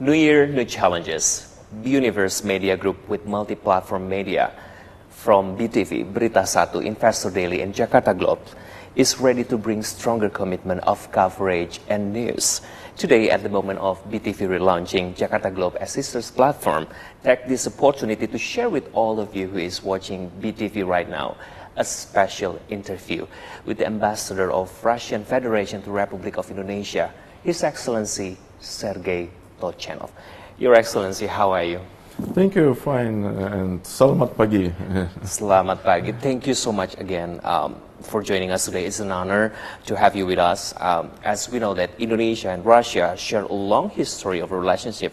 New year, new challenges. Universe Media Group with multi-platform media from BTV, Berita Satu, Investor Daily, and Jakarta Globe is ready to bring stronger commitment of coverage and news. Today, at the moment of BTV relaunching Jakarta Globe as sister's platform, take this opportunity to share with all of you who is watching BTV right now a special interview with the ambassador of Russian Federation to Republic of Indonesia, His Excellency Sergey Tolchenov. Your Excellency, how are you? Thank you, fine, and selamat pagi. Selamat pagi. Thank you so much again for joining us today. It's an honor to have you with us. As we know that Indonesia and Russia share a long history of a relationship,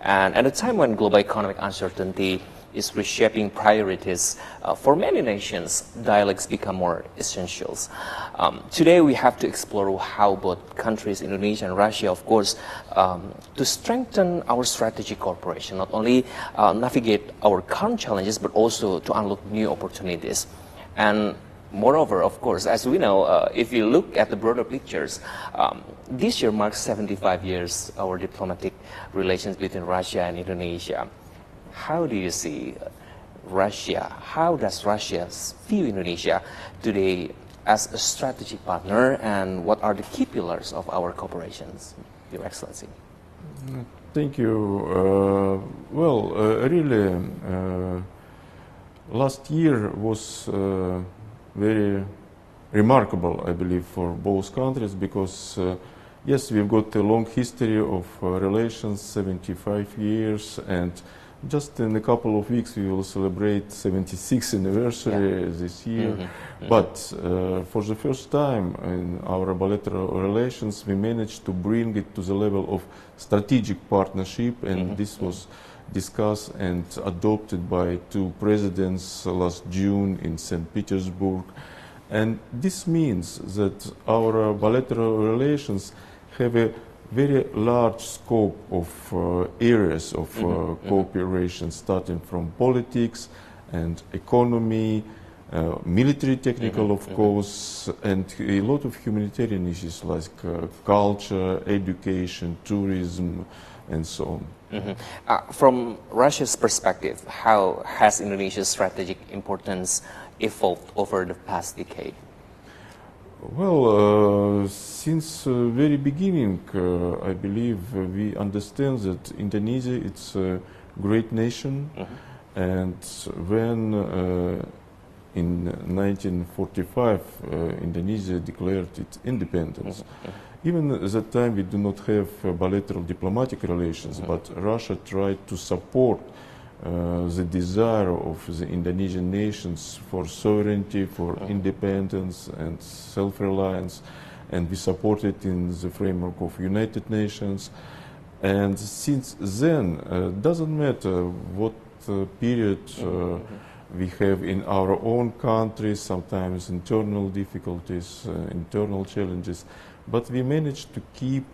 and at a time when global economic uncertainty is reshaping priorities for many nations, dialogues become more essentials. Today we have to explore how both countries, Indonesia and Russia, of course, to strengthen our strategic cooperation, not only navigate our current challenges, but also to unlock new opportunities. And moreover, of course, as we know, if you look at the broader pictures, this year marks 75 years our diplomatic relations between Russia and Indonesia. How do you see Russia? How does Russia view Indonesia today as a strategic partner, and what are the key pillars of our cooperations, Your Excellency? Thank you. Really, last year was very remarkable, I believe, for both countries because, yes, we've got a long history of relations, 75 years, and just in a couple of weeks we will celebrate 76th anniversary this year. But for the first time in our bilateral relations, we managed to bring it to the level of strategic partnership, and this was discussed and adopted by two presidents last June in St. Petersburg. And this means that our bilateral relations have a very large scope of areas of cooperation, starting from politics and economy, military technical, of course, and a lot of humanitarian issues like culture, education, tourism, and so on. From Russia's perspective, how has Indonesia's strategic importance evolved over the past decade? Well, since very beginning, I believe we understand that Indonesia is a great nation, and when in 1945 Indonesia declared its independence, even at that time we do not have bilateral diplomatic relations, but Russia tried to support the desire of the Indonesian nations for sovereignty, for independence and self-reliance, and we support it in the framework of United Nations. And since then, doesn't matter what period we have in our own country, sometimes internal difficulties, internal challenges, but we managed to keep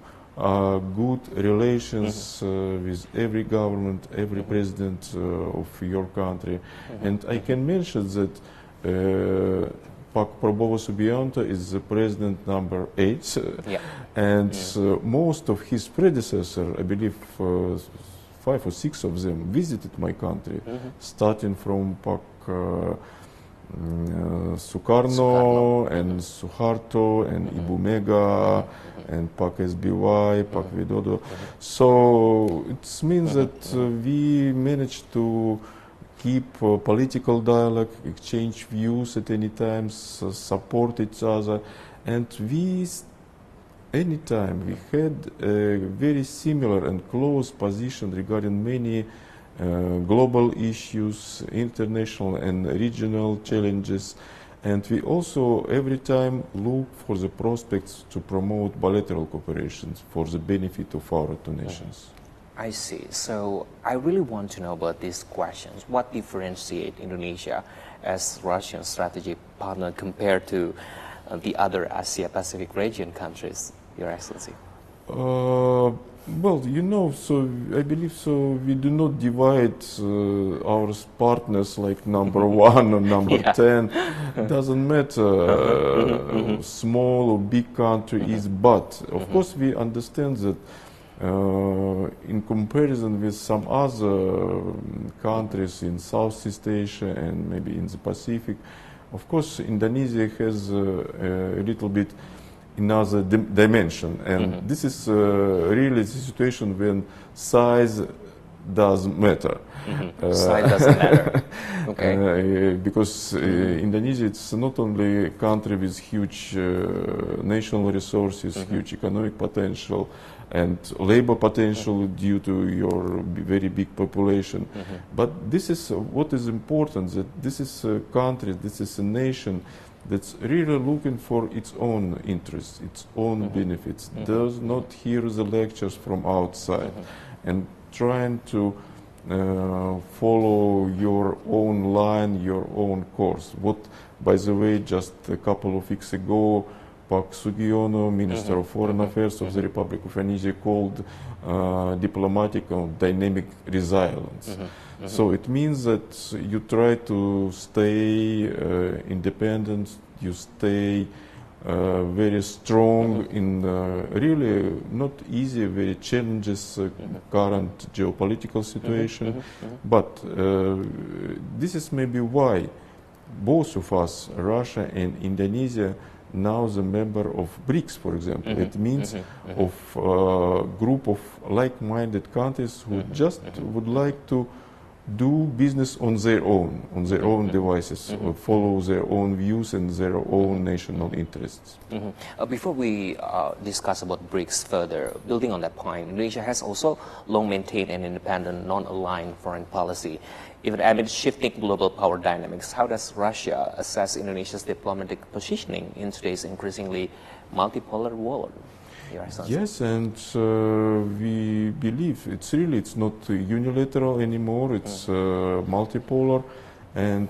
good relations with every government, every president of your country. And I can mention that Pak Prabowo Subianto is the president number 8, and most of his predecessors, I believe 5 or 6 of them, visited my country, starting from Pak Sukarno and Suharto and Ibu Mega and Pak SBY, Pak Widodo. So it means that we managed to keep political dialogue, exchange views at any time, support each other, and anytime we had a very similar and close position regarding many global issues, international and regional challenges, and we also every time look for the prospects to promote bilateral cooperation for the benefit of our two nations. I see. So I really want to know about these questions. What differentiates Indonesia as Russian strategic partner compared to the other Asia-Pacific region countries, Your Excellency? Well, you know, so I believe so we do not divide our partners like number 1 or number 10. It doesn't matter small or big country is, but of course we understand that in comparison with some other countries in Southeast Asia and maybe in the Pacific, of course, Indonesia has a little bit another dimension, and this is really the situation when size does matter. Size doesn't matter. Okay. Because Indonesia, it's not only a country with huge national resources, huge economic potential, and labor potential due to your very big population. But this is what is important, that this is a country, this is a nation that's really looking for its own interests, its own benefits, does not hear the lectures from outside, and trying to follow your own line, your own course. What, by the way, just a couple of weeks ago, Pak Sugiono, Minister of Foreign Affairs of the Republic of Indonesia, called diplomatic or dynamic resilience. So it means that you try to stay independent, you stay very strong in really not easy, very challenges current geopolitical situation. But this is maybe why both of us, Russia and Indonesia, now the member of BRICS, for example. It means of a group of like-minded countries who just would like to do business on their own devices, or follow their own views and their own national interests. Before we discuss about BRICS further, building on that point, Indonesia has also long maintained an independent, non-aligned foreign policy. Even amid shifting global power dynamics, how does Russia assess Indonesia's diplomatic positioning in today's increasingly multipolar world? Yes, and we believe it's not unilateral anymore, it's multipolar, and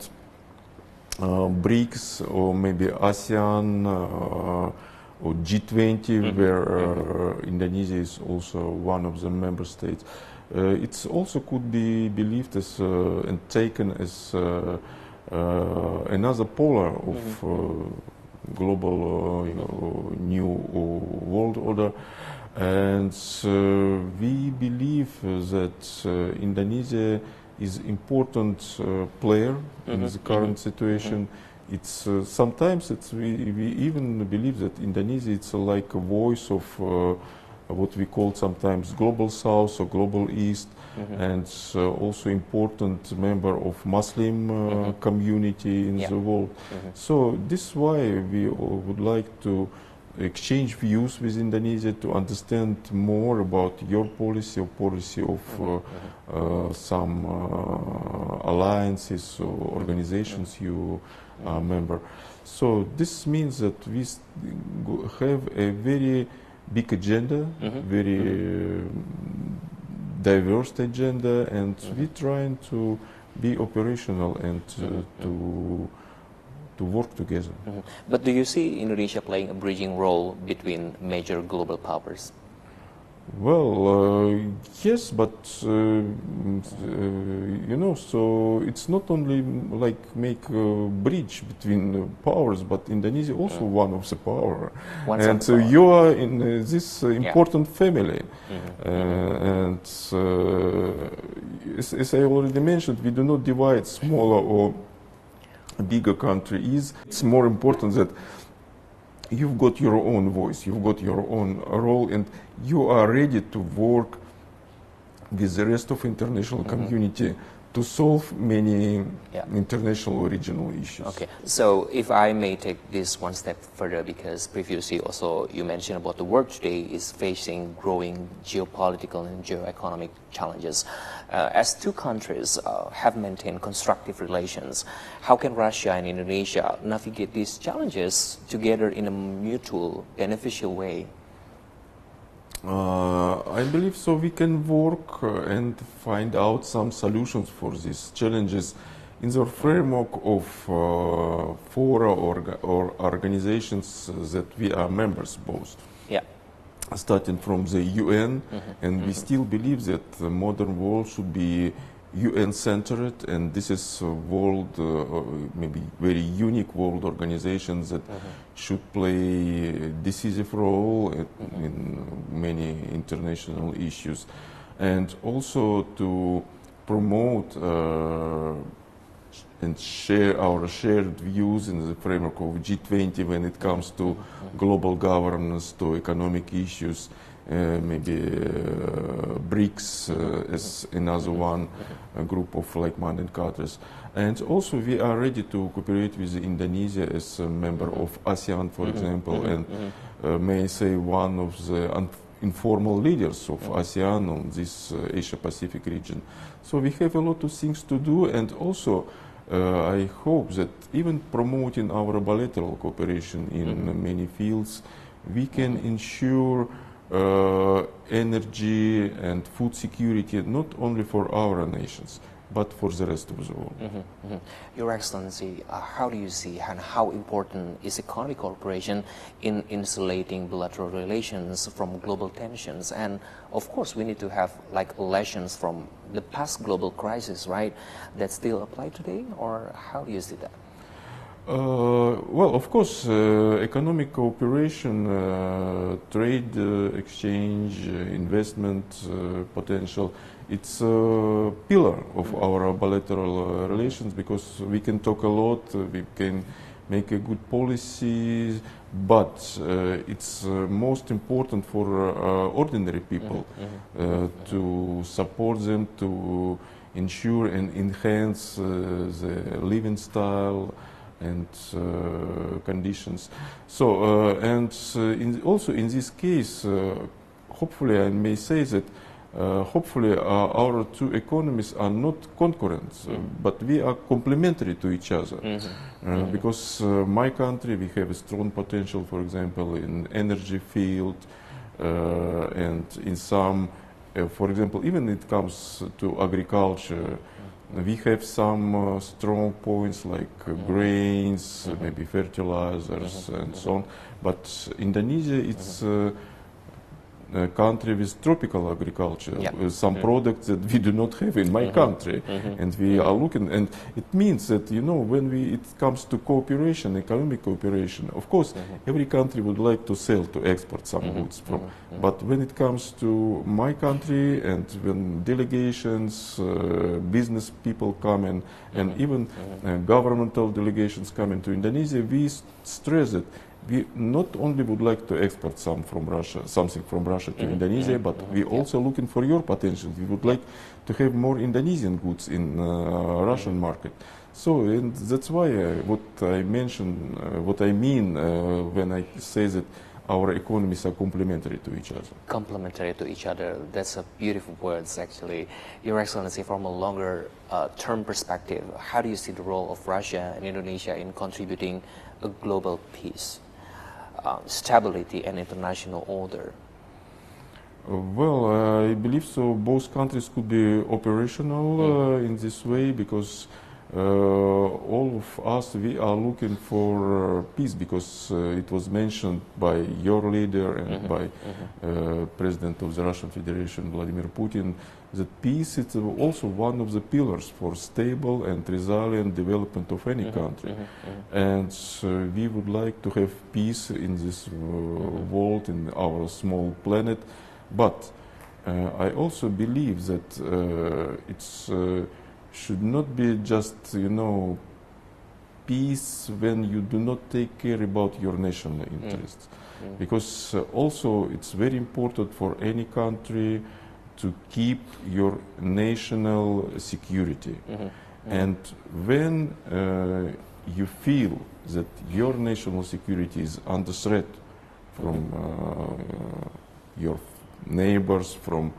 BRICS or maybe ASEAN or G20, where Indonesia is also one of the member states. It also could be believed as and taken as another polar of global new world order, and we believe that Indonesia is important player in the current situation. It's sometimes we even believe that Indonesia it's like a voice of what we call sometimes global South or global East, and also important member of Muslim community in the world. So this is why we would like to exchange views with Indonesia to understand more about your policy or policy of some alliances or organizations you are member. So this means that we have a very big agenda, very diverse agenda, and we're trying to be operational and to work together. But do you see Indonesia playing a bridging role between major global powers? Well, yes, but so it's not only like make a bridge between powers, but Indonesia also one of the power, and you are in this important family. And as I already mentioned, we do not divide smaller or bigger country. It's more important that you've got your own voice, you've got your own role, and you are ready to work with the rest of international community to solve many international or regional issues. Okay, so if I may take this one step further, because previously also you mentioned about the world today is facing growing geopolitical and geoeconomic challenges. As two countries have maintained constructive relations, how can Russia and Indonesia navigate these challenges together in a mutual, beneficial way? I believe so. We can work and find out some solutions for these challenges in the framework of fora or organizations that we are members both. Yeah. Starting from the UN, and we still believe that the modern world should be UN-centered, and this is a world, maybe very unique world organizations that should play a decisive role in many international issues, and also to promote and share our shared views in the framework of G20 when it comes to global governance, to economic issues, maybe BRICS as another one, a group of like-minded countries. And also we are ready to cooperate with Indonesia as a member of ASEAN, for example, and may I say one of the informal leaders of ASEAN on this Asia-Pacific region. So we have a lot of things to do, and also I hope that even promoting our bilateral cooperation in many fields, we can ensure energy and food security not only for our nations, but for the rest of the world. Your Excellency, how do you see and how important is economic cooperation in insulating bilateral relations from global tensions? And of course, we need to have like lessons from the past global crisis, right? That still apply today, or how do you see that? Well, of course, economic cooperation, trade exchange, investment potential, it's a pillar of our bilateral relations, because we can talk a lot, we can make a good policy, but it's most important for ordinary people to support them, to ensure and enhance the living style and conditions. So, also in this case, hopefully I may say that hopefully our two economies are not concurrent, but we are complementary to each other. Because my country, we have a strong potential, for example, in energy field, and in some, for example, even it comes to agriculture, we have some strong points like grains, maybe fertilizers, and so on. But Indonesia, it's a country with tropical agriculture, some products that we do not have in my country, and we are looking, and it means that, you know, when it comes to cooperation, economic cooperation, of course, every country would like to sell, to export some goods from, but when it comes to my country, and when delegations, business people come in, and even governmental delegations come into Indonesia, we stress it. We not only would like to export something from Russia to Indonesia, but we also looking for your potential. We would like to have more Indonesian goods in Russian market. So, and that's why what I mention, what I mean when I say that our economies are complementary to each other. Complementary to each other. That's a beautiful words, actually. Your Excellency, from a longer term perspective, how do you see the role of Russia and Indonesia in contributing a global peace, stability, and international order? Well, I believe so. Both countries could be operational in this way, because all of us, we are looking for peace, because it was mentioned by your leader and by President of the Russian Federation, Vladimir Putin, that peace is also one of the pillars for stable and resilient development of any country. And we would like to have peace in this world, in our small planet. But I also believe that it's should not be just, you know, peace when you do not take care about your national interests. Because also it's very important for any country to keep your national security. And when you feel that your national security is under threat from your neighbors, from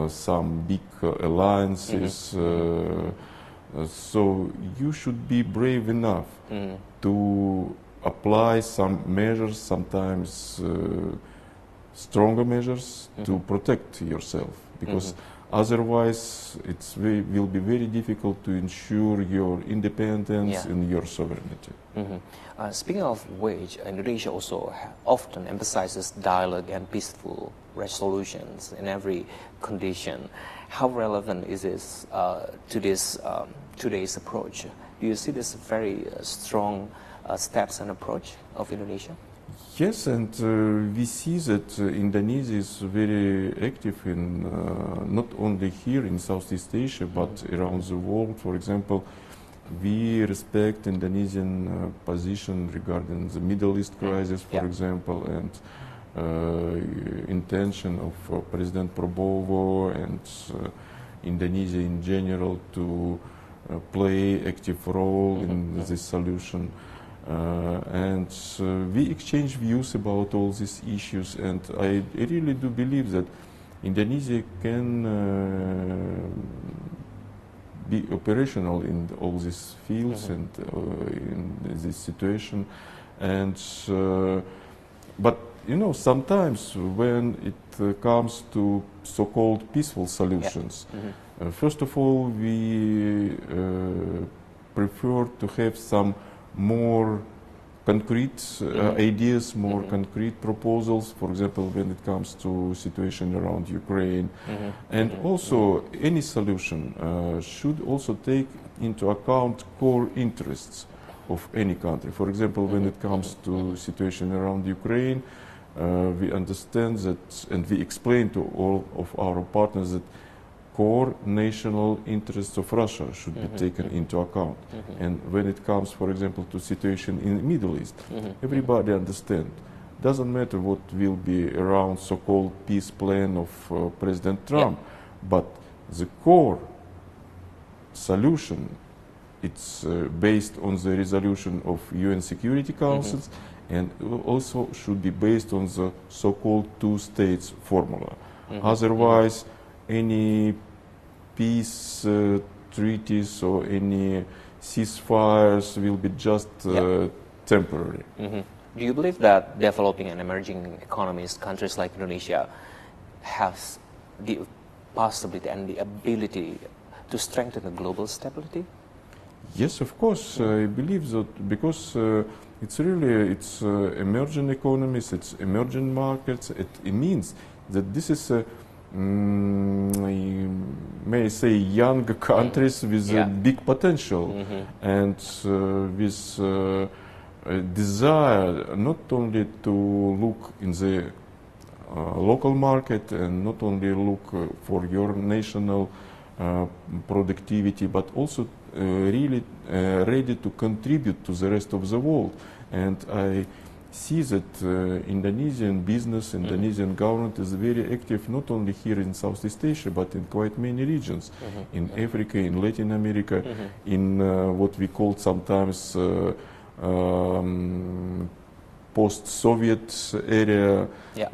some big alliances, so you should be brave enough to apply some measures, sometimes stronger measures, to protect yourself, because otherwise it will be very difficult to ensure your independence and your sovereignty. Speaking of which, Indonesia also often emphasizes dialogue and peaceful resolutions in every condition. How relevant is this to this today's approach? Do you see this very strong steps and approach of Indonesia? Yes, and we see that Indonesia is very active in not only here in Southeast Asia, but around the world. For example, we respect Indonesian position regarding the Middle East crisis, for example, and intention of President Prabowo and Indonesia in general to play active role in this solution. And we exchange views about all these issues, and I really do believe that Indonesia can be operational in all these fields and in this situation. And but you know, sometimes when it comes to so-called peaceful solutions, first of all, we prefer to have some more concrete ideas, more concrete proposals, for example, when it comes to situation around Ukraine. And also, any solution should also take into account core interests of any country. For example, when it comes to situation around Ukraine, we understand that, and we explain to all of our partners that core national interests of Russia should be taken into account. And when it comes, for example, to situation in the Middle East, everybody understands. Doesn't matter what will be around so-called peace plan of President Trump, but the core solution, it's based on the resolution of UN Security Councils, and also should be based on the so-called two-states formula. Otherwise, any peace treaties or any ceasefires will be just temporary. Do you believe that developing and emerging economies, countries like Indonesia, have the possibility and the ability to strengthen the global stability? Yes, of course. I believe that because it's emerging economies, it's emerging markets. It means that this is may say young countries with a big potential and with a desire not only to look in the local market and not only look for your national productivity, but also really ready to contribute to the rest of the world. And I see that Indonesian business, Indonesian government is very active not only here in Southeast Asia, but in quite many regions, in Africa, in Latin America, in what we call sometimes post-Soviet area.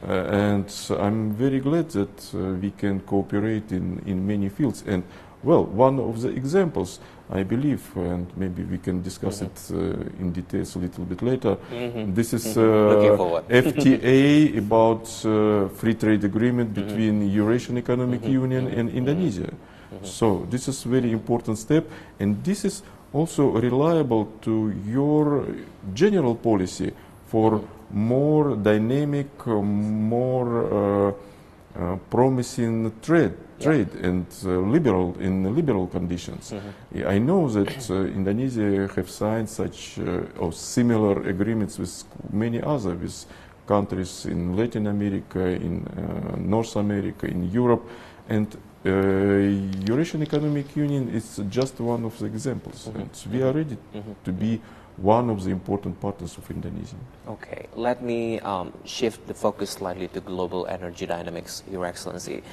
And I'm very glad that we can cooperate in many fields. And well, one of the examples, I believe, and maybe we can discuss it in details a little bit later. This is FTA about free trade agreement between Eurasian Economic Union and Indonesia. So this is a very important step, and this is also reliable to your general policy for more dynamic, more promising trade and liberal conditions. I know that Indonesia have signed such or similar agreements with many other with countries in Latin America, in North America, in Europe, and Eurasian Economic Union is just one of the examples. And we are ready to be one of the important partners of Indonesia. Okay, let me shift the focus slightly to global energy dynamics, Your Excellency,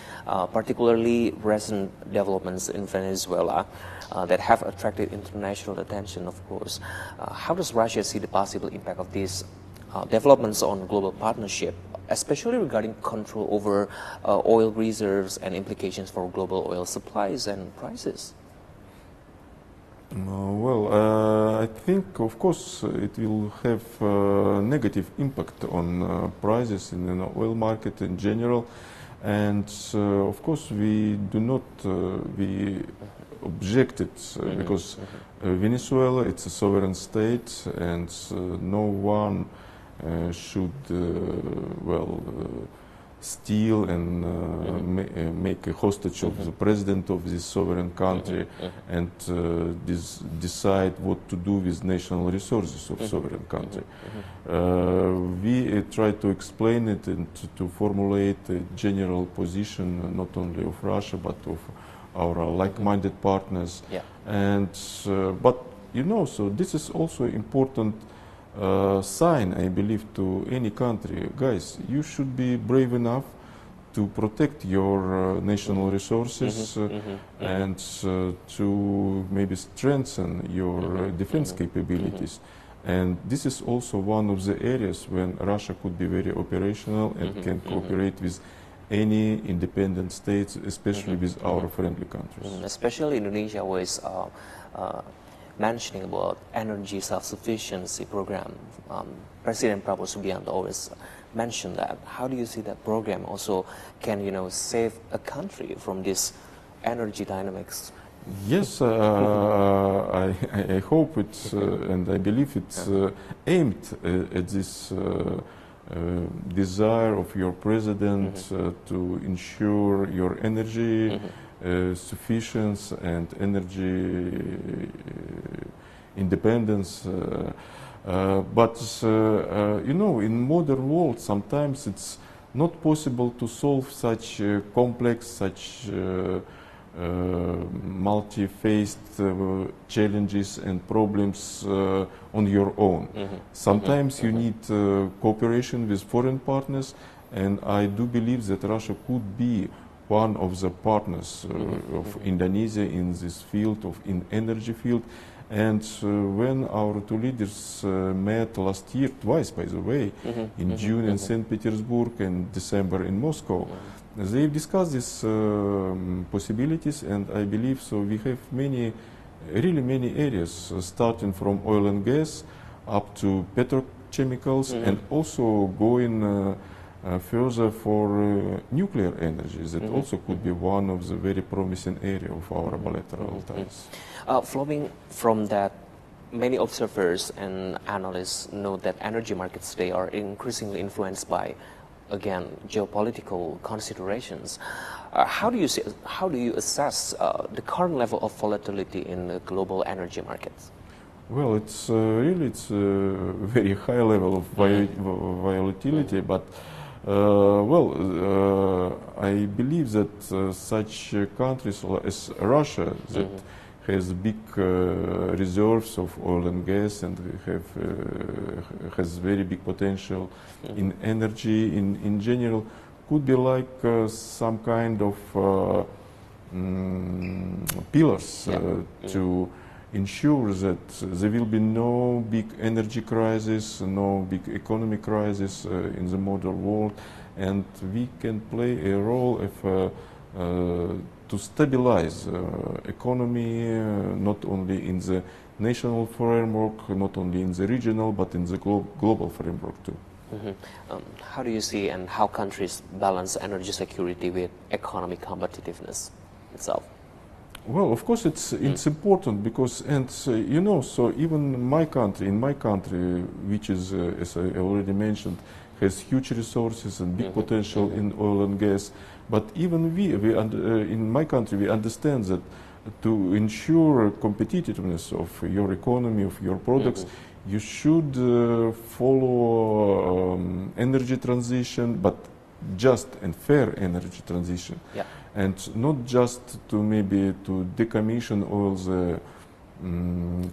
particularly recent developments in Venezuela that have attracted international attention, of course. How does Russia see the possible impact of these developments on global partnership, especially regarding control over oil reserves and implications for global oil supplies and prices? I think, of course, it will have a negative impact on prices in the oil market in general. And, of course, we do not we object it because Venezuela, it's a sovereign state, and no one should, steal and make a hostage of the president of this sovereign country and decide what to do with national resources of sovereign country. We try to explain it and to formulate a general position not only of Russia but of our like-minded partners. And but you know, so this is also important sign, I believe, to any country. Guys, you should be brave enough to protect your national resources and to maybe strengthen your defense capabilities. And this is also one of the areas when Russia could be very operational and can cooperate with any independent states, especially with our friendly countries. Especially Indonesia was mentioning about energy self-sufficiency program. President Prabowo Subianto always mentioned that. How do you see that program also can, you know, save a country from this energy dynamics? Yes, I hope it's and I believe it's aimed at this desire of your president to ensure your energy sufficiency and energy independence. But you know, in modern world, sometimes it's not possible to solve such complex, such multi-faced challenges and problems on your own. Sometimes you need cooperation with foreign partners, and I do believe that Russia could be one of the partners of Indonesia in this field, in energy field. And when our two leaders met last year, twice by the way, in June in St. Petersburg and December in Moscow, they discussed these possibilities, and I believe so we have many, really many areas, starting from oil and gas up to petrochemicals, and also going further for nuclear energy. That also could be one of the very promising area of our bilateral ties. Flowing from that, many observers and analysts note that energy markets today are increasingly influenced by, again, geopolitical considerations. How do you assess the current level of volatility in the global energy markets? Well, it's really a very high level of volatility, but I believe that such countries as Russia, that has big reserves of oil and gas and has very big potential in energy in general, could be like some kind of pillars to ensure that there will be no big energy crisis, no big economic crisis in the modern world, and we can play a role of to stabilize economy, not only in the national framework, not only in the regional, but in the global framework too. How do you see and how countries balance energy security with economic competitiveness itself? Well, of course, it's important because, and you know, so even in my country, which is, as I already mentioned, has huge resources and big potential in oil and gas. But even in my country, we understand that to ensure competitiveness of your economy, of your products, you should follow energy transition, but just and fair energy transition. And not just to maybe to decommission all the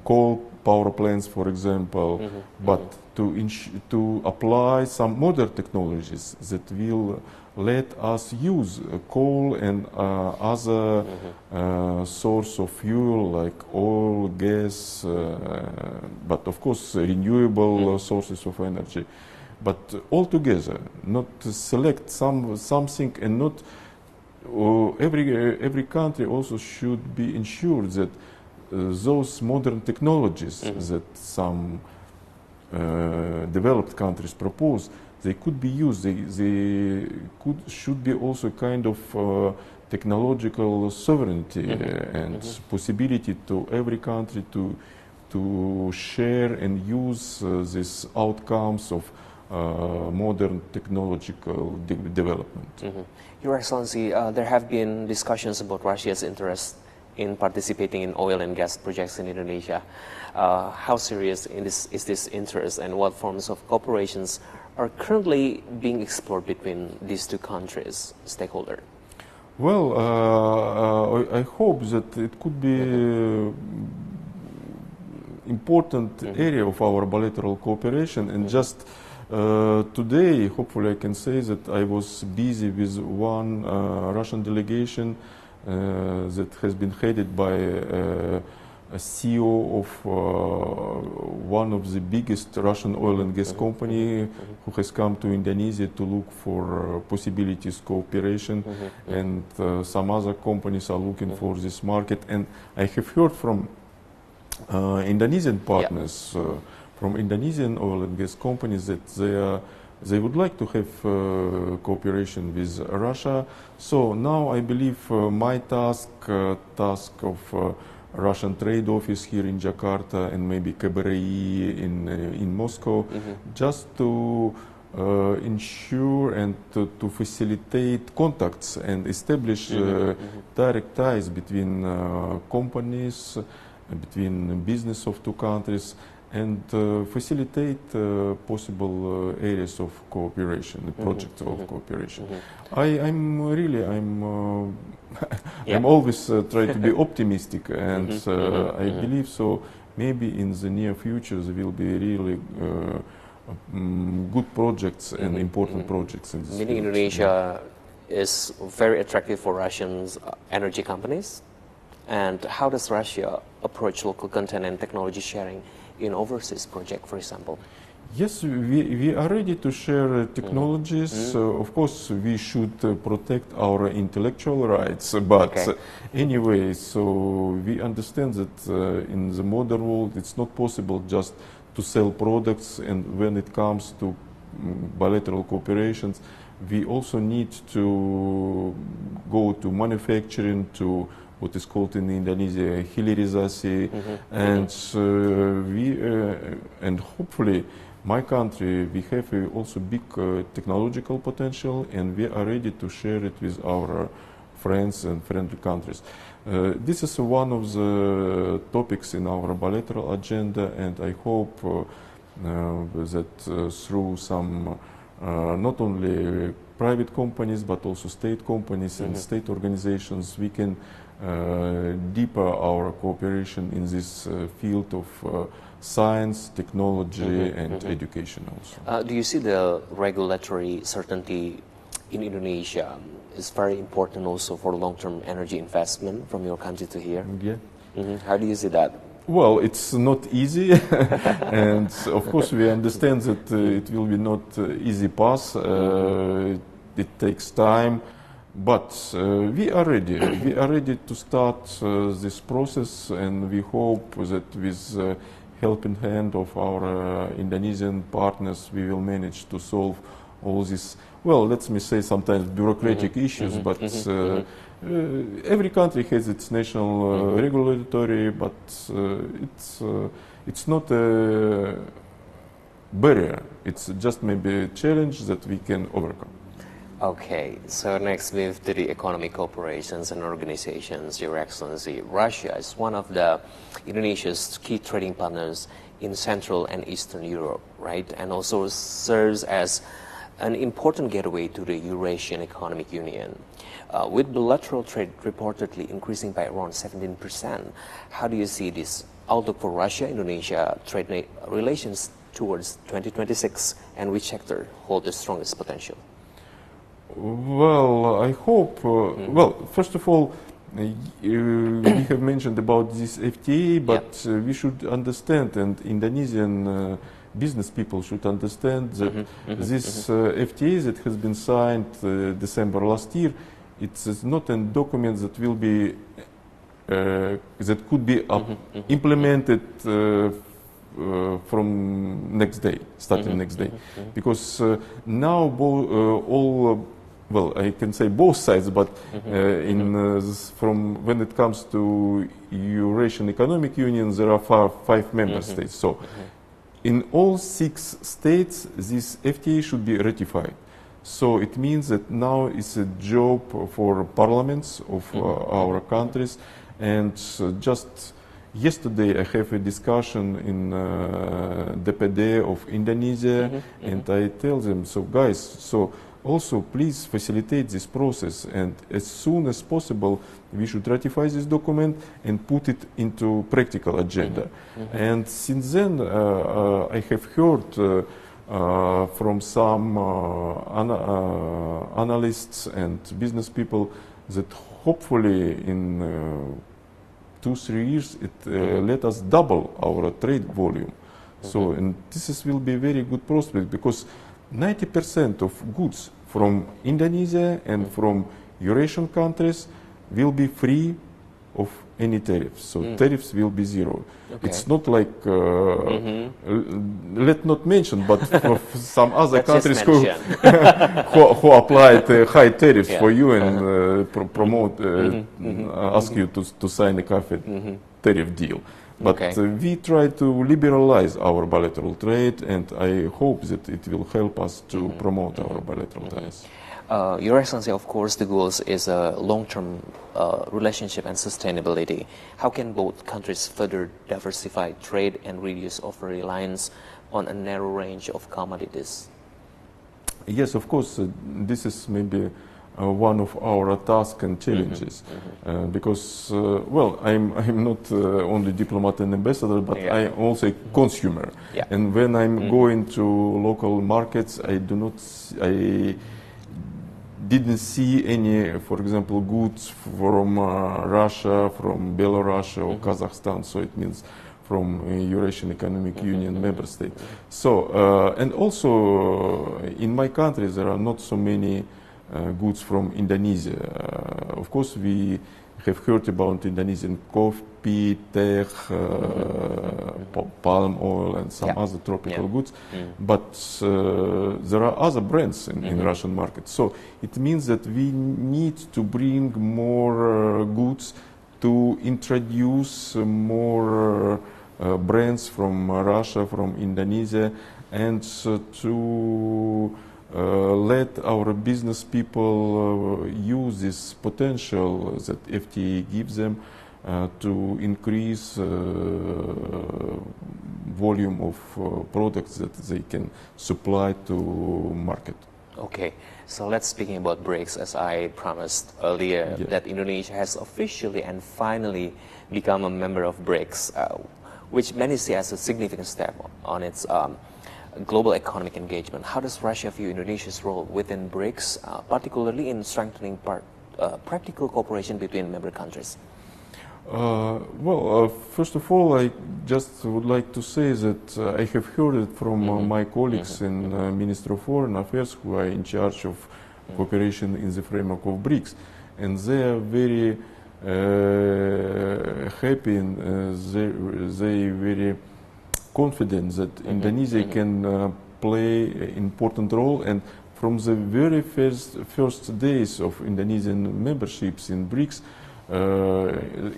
coal power plants, for example, but to apply some modern technologies that will let us use coal and other source of fuel like oil, gas, but of course renewable sources of energy. But altogether, not to select something and not every country also should be ensured that those modern technologies that some developed countries propose, they could be used. They should be also kind of technological sovereignty and possibility to every country to share and use these outcomes of modern technological development. Your Excellency, there have been discussions about Russia's interest in participating in oil and gas projects in Indonesia. How serious is this interest, and what forms of cooperations are currently being explored between these two countries' stakeholders? Well, I hope that it could be important area of our bilateral cooperation, and just today, hopefully I can say that I was busy with one Russian delegation that has been headed by a CEO of one of the biggest Russian oil and gas company who has come to Indonesia to look for possibilities cooperation, and some other companies are looking for this market. And I have heard from Indonesian partners, from Indonesian oil and gas companies, that they would like to have cooperation with Russia. So now I believe my task of Russian Trade Office here in Jakarta and maybe KBRI in Moscow, just to ensure and to facilitate contacts and establish direct ties between companies, between business of two countries, and facilitate possible areas of cooperation, projects of cooperation. I'm always try to be optimistic, and I believe so. Maybe in the near future there will be really good projects and important projects in this Meaning field. Indonesia is very attractive for Russians energy companies. And how does Russia approach local content and technology sharing in overseas project, for example? Yes, we are ready to share technologies. Of course, we should protect our intellectual rights, but anyway, so we understand that in the modern world it's not possible just to sell products, and when it comes to bilateral cooperations, we also need to go to manufacturing, to what is called in Indonesia hilirisasi, and hopefully my country, we have also big technological potential, and we are ready to share it with our friends and friendly countries. This is one of the topics in our bilateral agenda, and I hope that through some not only private companies but also state companies and state organizations, we can deeper our cooperation in this field of science, technology, and education also. Do you see the regulatory certainty in Indonesia is very important also for long-term energy investment from your country to here? Yeah. How do you see that? Well, it's not easy, and of course we understand that it will be not easy path. It takes time. But we are ready. We are ready to start this process, and we hope that with helping hand of our Indonesian partners, we will manage to solve all these, well, let me say sometimes bureaucratic issues, but every country has its national regulatory, but it's not a barrier. It's just maybe a challenge that we can overcome. Okay, so next move to the economic corporations and organizations, Your Excellency. Russia is one of the Indonesia's key trading partners in Central and Eastern Europe, right? And also serves as an important gateway to the Eurasian Economic Union. With bilateral trade reportedly increasing by around 17%, how do you see this outlook for Russia-Indonesia trade relations towards 2026, and which sector hold the strongest potential? Well, I hope, well, first of all, we have mentioned about this FTA, but we should understand, and Indonesian business people should understand that this FTA that has been signed December last year, it's not a document that will be, that could be implemented from next day, starting next day, because now all, well, I can say both sides, but from when it comes to Eurasian Economic Union, there are five member states. So in all 6 states, this FTA should be ratified. So it means that now it's a job for parliaments of our countries. And just yesterday I have a discussion in DPD of Indonesia, and I tell them, so guys, so also please facilitate this process, and as soon as possible we should ratify this document and put it into practical agenda. And since then I have heard from some analysts and business people that hopefully in 2-3 years it let us double our trade volume. So, and this will be a very good prospect, because 90% of goods from Indonesia and from Eurasian countries will be free of any tariffs. So tariffs will be zero. Okay. It's not like, let's not mention, but for some other countries who applied high tariffs for you and promote, ask you to sign a tariff deal. But we try to liberalize our bilateral trade, and I hope that it will help us to promote our bilateral ties. Your Excellency, of course, the goals is a long-term relationship and sustainability. How can both countries further diversify trade and reduce over-reliance on a narrow range of commodities? Yes, of course, this is maybe one of our tasks and challenges, because well, I'm not only diplomat and ambassador, but I'm also a consumer. And when I'm going to local markets, I didn't see any, for example, goods from Russia, from Belarus or Kazakhstan. So it means from Eurasian Economic Union member state. So and also in my country there are not so many goods from Indonesia. Of course, we have heard about Indonesian coffee, tea, palm oil, and some other tropical goods, but there are other brands in Russian market. So it means that we need to bring more goods, to introduce more brands from Russia, from Indonesia, and to let our business people use this potential that FTA gives them to increase volume of products that they can supply to market. Okay, so let's speaking about BRICS, as I promised earlier, that Indonesia has officially and finally become a member of BRICS, which many see as a significant step on its global economic engagement. How does Russia view Indonesia's role within BRICS, particularly in strengthening practical cooperation between member countries? Well, first of all, I just would like to say that I have heard it from my colleagues in Ministry of Foreign Affairs, who are in charge of cooperation in the framework of BRICS, and they are very happy and they very confident that Indonesia can play an important role. And from the very first days of Indonesian memberships in BRICS,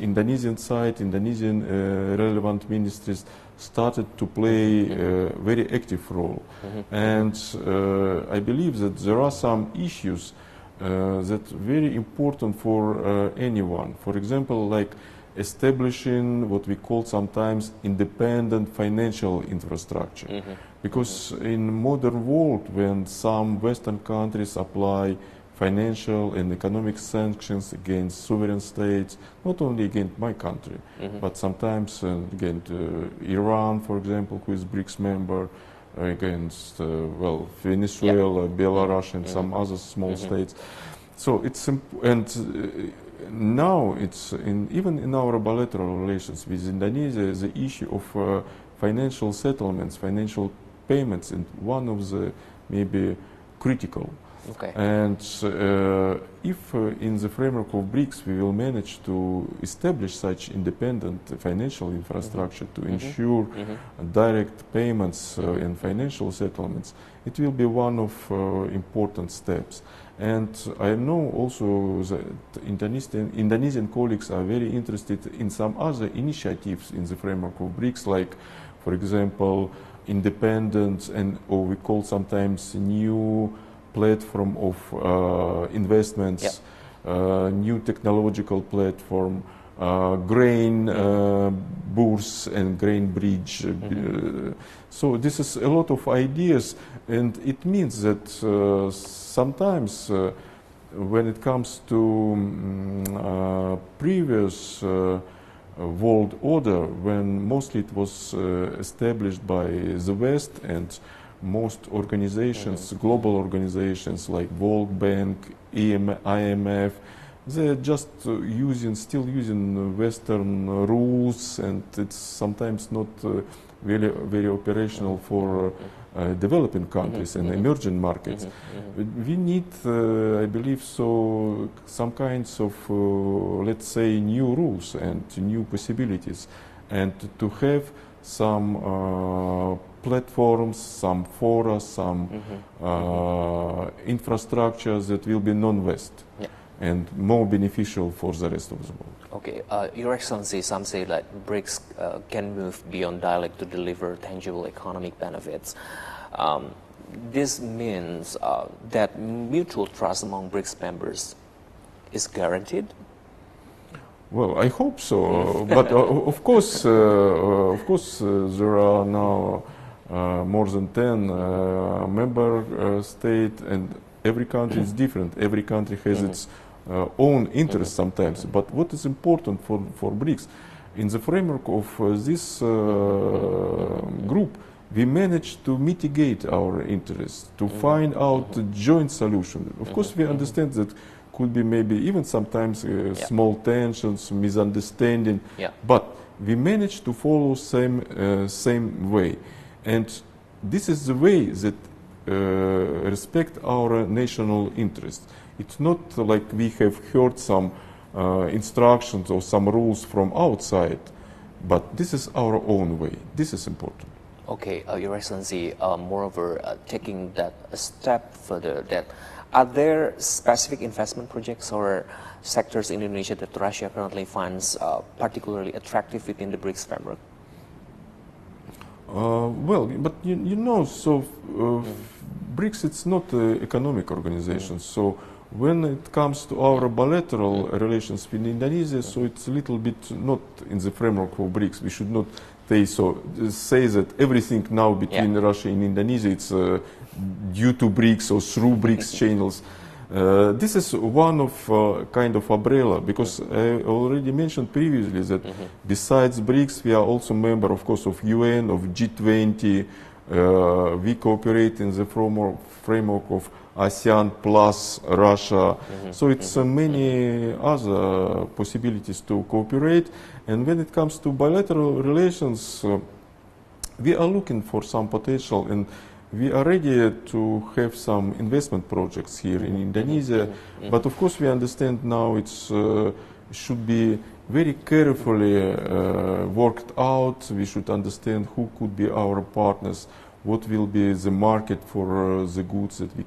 Indonesian side, Indonesian relevant ministries started to play a very active role. And I believe that there are some issues that are very important for anyone. For example, like establishing what we call sometimes independent financial infrastructure. Because in modern world, when some Western countries apply financial and economic sanctions against sovereign states, not only against my country, but sometimes against Iran, for example, who is BRICS member, against well, Venezuela, Belarus, and some other small states. So it's now it's even in our bilateral relations with Indonesia, the issue of financial settlements, financial payments, and one of the maybe critical. And if in the framework of BRICS we will manage to establish such independent financial infrastructure to ensure direct payments and financial settlements, it will be one of important steps. And I know also that Indonesian colleagues are very interested in some other initiatives in the framework of BRICS, like, for example, independent and, or we call sometimes, new platform of investments, new technological platform, grain bourse and grain bridge. So this is a lot of ideas, and it means that sometimes when it comes to previous world order, when mostly it was established by the West, and most organizations, global organizations like World Bank, IMF, they're just still using Western rules, and it's sometimes not very operational for developing countries and emerging markets. We need, I believe, so some kinds of, let's say, new rules and new possibilities, and to have some platforms, some fora, some infrastructures that will be non-West and more beneficial for the rest of the world. Okay, Your Excellency, some say that BRICS can move beyond dialogue to deliver tangible economic benefits. This means that mutual trust among BRICS members is guaranteed? Well, I hope so, but of course, there are now more than 10 member states, and every country is different. Every country has its own interests sometimes. But what is important for BRICS, in the framework of this group, we managed to mitigate our interests, to find out a joint solution. Of course, we understand that could be maybe even sometimes small tensions, misunderstanding, but we managed to follow same way. And this is the way that respect our national interests. It's not like we have heard some instructions or some rules from outside, but this is our own way. This is important. Okay, Your Excellency, moreover, taking that a step further, that are there specific investment projects or sectors in Indonesia that Russia currently finds particularly attractive within the BRICS framework? Well, but you know, so BRICS, it's not an economic organization. So when it comes to our bilateral relations with Indonesia, so it's a little bit not in the framework of BRICS. We should not say that everything now between Russia and Indonesia, it's due to BRICS or through BRICS channels. This is one of kind of umbrella, because I already mentioned previously that besides BRICS, we are also member, of course, of UN, of G20. We cooperate in the framework of ASEAN plus Russia. So it's many other possibilities to cooperate. And when it comes to bilateral relations, we are looking for some potential, and we are ready to have some investment projects here in Indonesia. But of course, we understand now it should be very carefully worked out. We should understand who could be our partners, what will be the market for the goods that we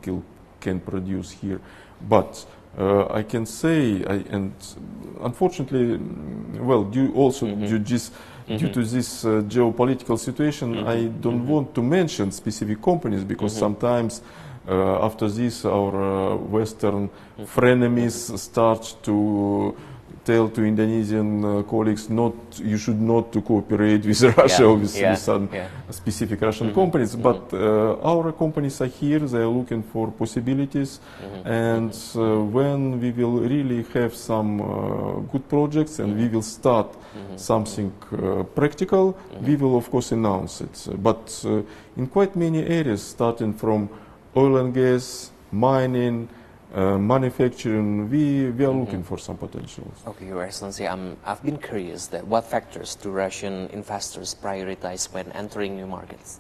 can produce here. But I can say, and unfortunately, well, due to this geopolitical situation, I don't want to mention specific companies, because sometimes after this our Western frenemies start to tell to Indonesian colleagues you should not to cooperate with Russia or with some specific Russian companies. But our companies are here, they are looking for possibilities, and when we will really have some good projects and we will start something practical, we will of course announce it. But in quite many areas, starting from oil and gas, mining, manufacturing, we are looking for some potentials. Okay, Your Excellency, I've been curious that what factors do Russian investors prioritize when entering new markets?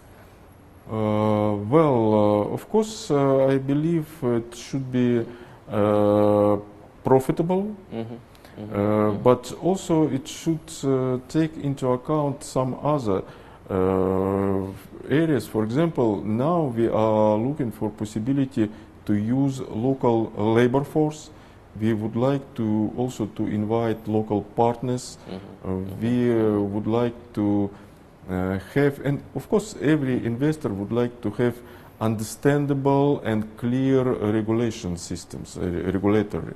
Well, of course, I believe it should be profitable, but also it should take into account some other areas. For example, now we are looking for possibility to use local labor force. We would like to also to invite local partners. We would like to have, and of course every investor would like to have understandable and clear regulation systems, regulatory.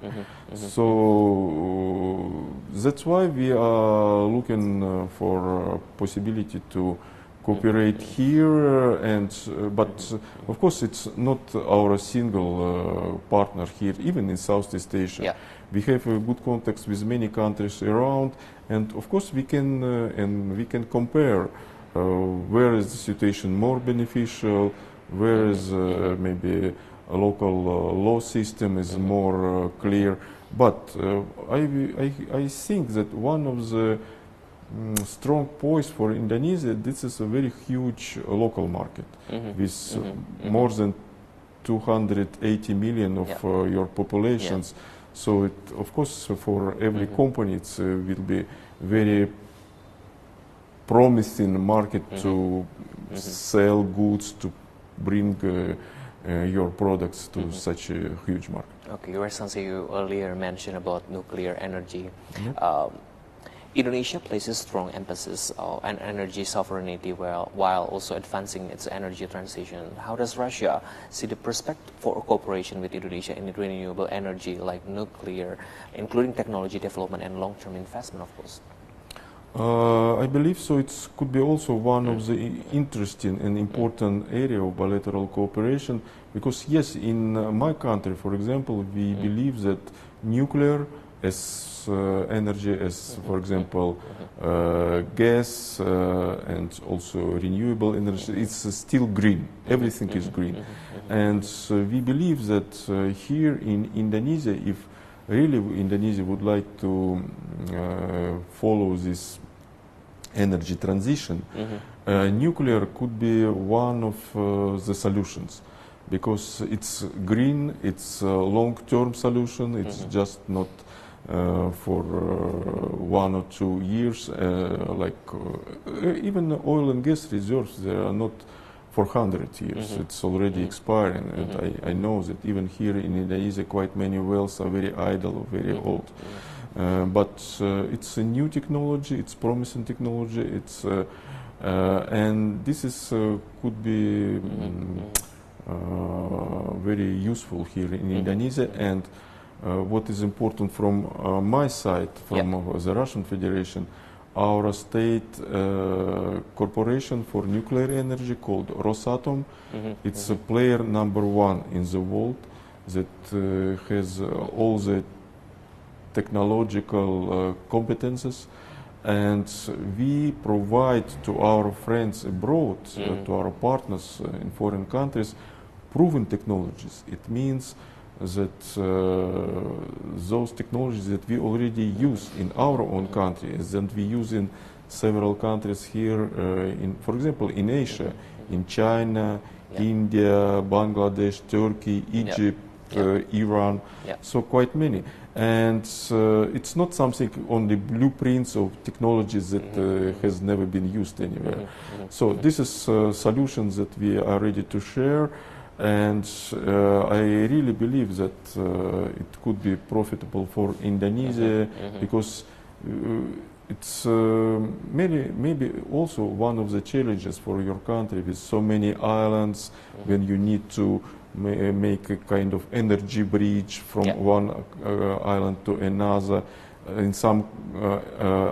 So that's why we are looking for possibility to cooperate here, and but of course it's not our single partner here, even in Southeast Asia. Yeah. We have a good contacts with many countries around, and of course we can compare where is the situation more beneficial, where is maybe a local law system is more clear. But I think that one of the strong points for Indonesia, this is a very huge local market with more than 280 million of your populations. So it, of course, for every company, it will be very promising market to sell goods, to bring your products to such a huge market. Okay, you earlier mentioned about nuclear energy. Indonesia places strong emphasis on energy sovereignty while also advancing its energy transition. How does Russia see the prospect for cooperation with Indonesia in renewable energy like nuclear, including technology development and long-term investment, of course? I believe so. It could be also one of the interesting and important area of bilateral cooperation, because yes, in my country, for example, we believe that nuclear as energy, as for example gas and also renewable energy, it's still green. Everything is green, and we believe that here in Indonesia, if really Indonesia would like to follow this energy transition, nuclear could be one of the solutions, because it's green, it's a long-term solution, it's just not for 1 or 2 years, even oil and gas reserves, they are not for 100 years, it's already expiring, and I know that even here in Indonesia quite many wells are very idle or very old. But it's a new technology, it's promising technology, it's and this is could be very useful here in Indonesia. And what is important from my side, from the Russian Federation, our state corporation for nuclear energy called Rosatom, it's a player #1 in the world that has all the technological competences, and we provide to our friends abroad, to our partners in foreign countries, proven technologies. It means that those technologies that we already use in our own country, that we use in several countries here, for example, in Asia, in China, India, Bangladesh, Turkey, Egypt, Iran, so quite many. And it's not something on the blueprints of technologies that has never been used anywhere. So this is solutions that we are ready to share, and I really believe that it could be profitable for Indonesia, because it's maybe also one of the challenges for your country with so many islands, when you need to make a kind of energy bridge from one island to another. In some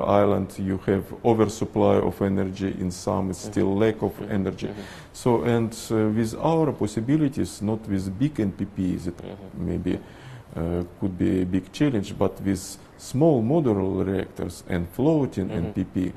island you have oversupply of energy, in some it's still lack of energy. So, and with our possibilities, not with big NPPs, it maybe could be a big challenge, but with small modular reactors and floating NPP,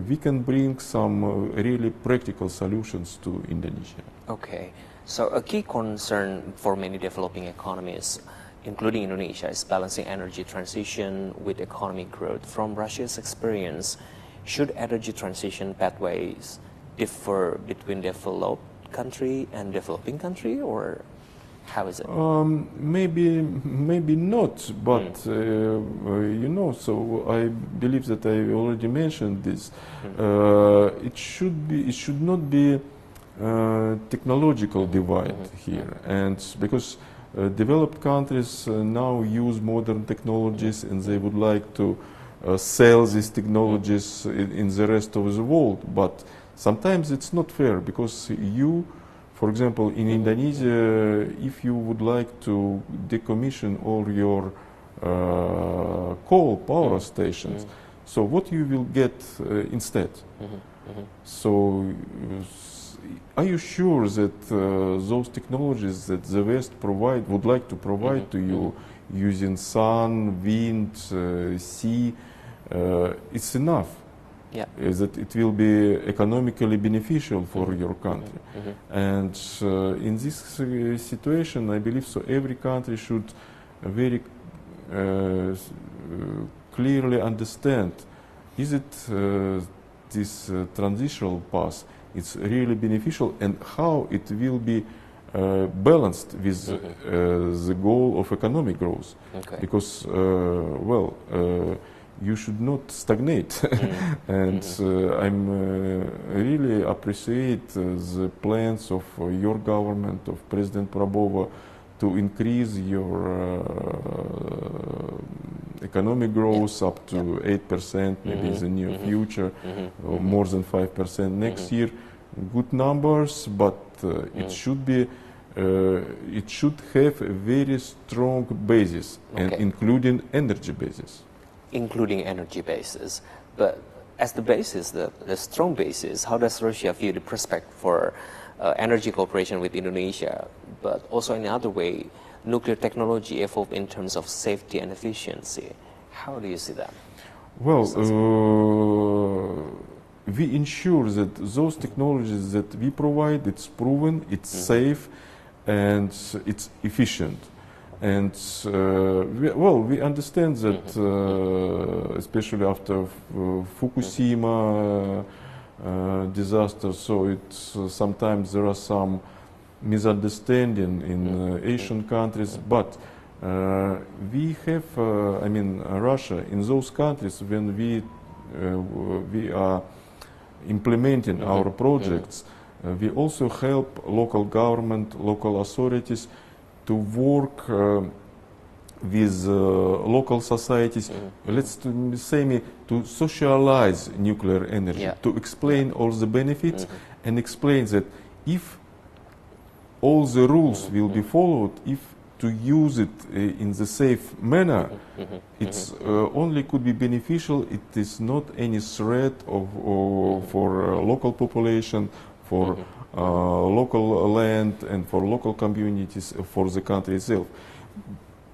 we can bring some really practical solutions to Indonesia. Okay. So a key concern for many developing economies, including Indonesia, is balancing energy transition with economic growth. From Russia's experience, should energy transition pathways differ between developed country and developing country, or how is it? Maybe not, but you know, so I believe that I already mentioned this. It should not be technological divide here, and because developed countries now use modern technologies, and they would like to sell these technologies in the rest of the world. But sometimes it's not fair, because you, for example, in Indonesia, if you would like to decommission all your coal power stations, so what you will get instead? So are you sure that those technologies that the West would like to provide to you, using sun, wind, sea, it's enough? Yeah. That it will be economically beneficial for your country. And in this situation, I believe so every country should very clearly understand, is it this transitional path, it's really beneficial, and how it will be balanced with the goal of economic growth. Because, well, you should not stagnate. And I'm really appreciate the plans of your government, of President Prabova, to increase your economic growth up to 8%, maybe in the near future, or more than 5% next year. Good numbers, but it should be, it should have a very strong basis, and including energy basis. Including energy basis. But as the basis, the strong basis, how does Russia view the prospect for energy cooperation with Indonesia, but also in another way, nuclear technology evolve in terms of safety and efficiency? How do you see that? Well, we ensure that those technologies that we provide, it's proven, it's safe, and it's efficient. And we understand that, especially after Fukushima disaster, so it's sometimes there are some misunderstanding in Asian countries, but we have, I mean, Russia, in those countries, when we are implementing our projects, we also help local government, local authorities to work with local societies, let's say to socialize nuclear energy, to explain all the benefits, and explain that if all the rules will be followed, if to use it in the safe manner, it's only could be beneficial. It is not any threat for local population, for local land, and for local communities, for the country itself.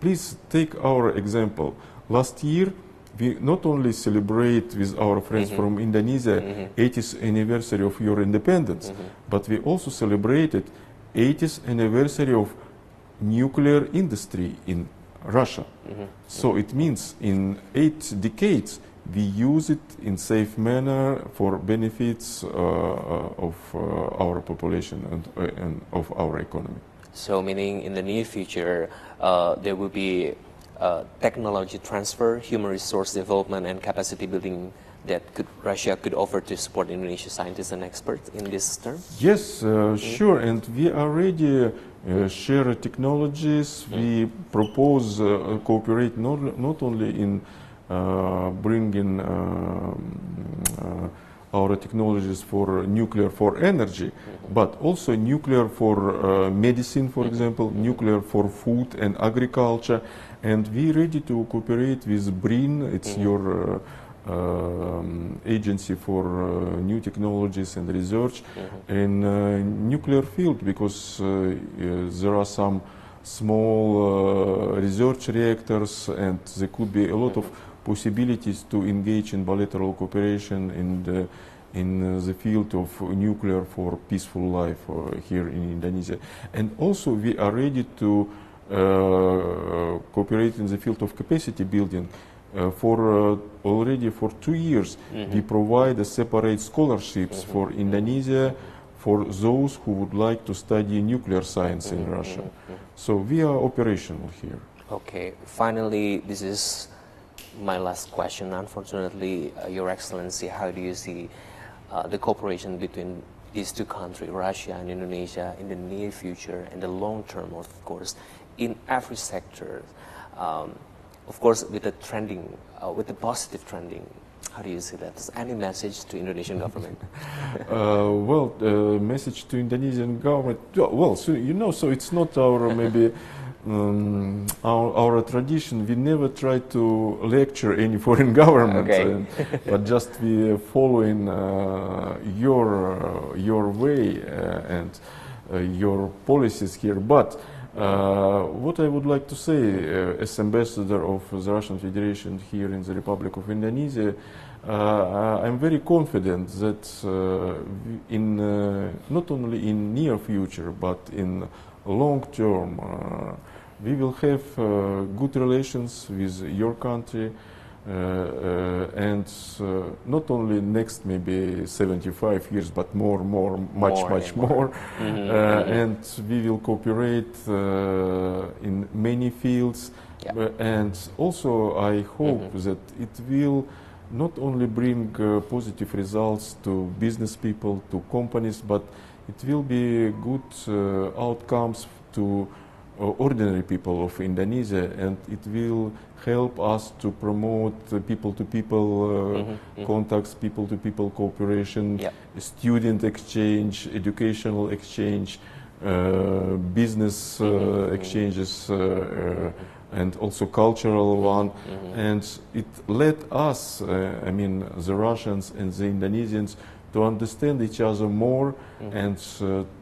Please take our example. Last year, we not only celebrate with our friends from Indonesia 80th anniversary of your independence, but we also celebrated 80th anniversary of nuclear industry in Russia. So it means in 8 decades we use it in safe manner for benefits of our population and of our economy. So meaning in the near future there will be technology transfer, human resource development, and capacity building that Russia could offer to support Indonesian scientists and experts in this term? Yes, sure, and we already share technologies. We propose cooperate not only in bringing our technologies for nuclear for energy, but also nuclear for medicine, for example, nuclear for food and agriculture, and we're ready to cooperate with BRIN. It's your agency for new technologies and research in nuclear field, because there are some small research reactors, and there could be a lot of possibilities to engage in bilateral cooperation in the field of nuclear for peaceful life here in Indonesia. And also we are ready to cooperate in the field of capacity building. Already for 2 years, we provide separate scholarships for Indonesia for those who would like to study nuclear science in Russia. So we are operational here. Okay, finally, this is my last question. Unfortunately, Your Excellency, how do you see the cooperation between these two countries, Russia and Indonesia, in the near future and the long term, of course, in every sector? of course, with the trending, with the positive trending, how do you see that? Any message to Indonesian government? Well, message to Indonesian government. Well, so you know, so it's not our maybe our tradition. We never try to lecture any foreign government, Okay. but just we following your way and your policies here. But what I would like to say, as ambassador of the Russian Federation here in the Republic of Indonesia, I'm very confident that in not only in near future but in long term we will have good relations with your country, and not only next maybe 75 years but much more. And we will cooperate in many fields. Yeah. And also I hope that it will not only bring positive results to business people, to companies, but it will be good outcomes to ordinary people of Indonesia, and it will help us to promote people-to-people contacts, people-to-people cooperation, Yeah. student exchange, educational exchange, business exchanges, and also cultural one. And it led us, I mean, the Russians and the Indonesians, to understand each other more and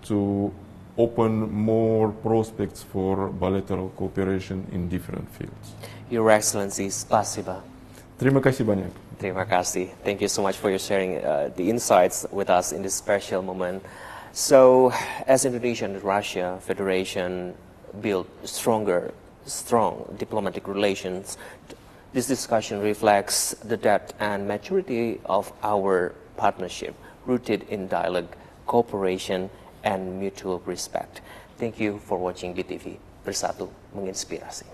to open more prospects for bilateral cooperation in different fields. Your Excellency, spasiba. Terima kasih banyak. Terima kasih. Thank you so much for your sharing the insights with us in this special moment. So, as Indonesia and Russia Federation build strong diplomatic relations, this discussion reflects the depth and maturity of our partnership, rooted in dialogue, cooperation, and mutual respect. Thank you for watching BTV. Bersatu menginspirasi.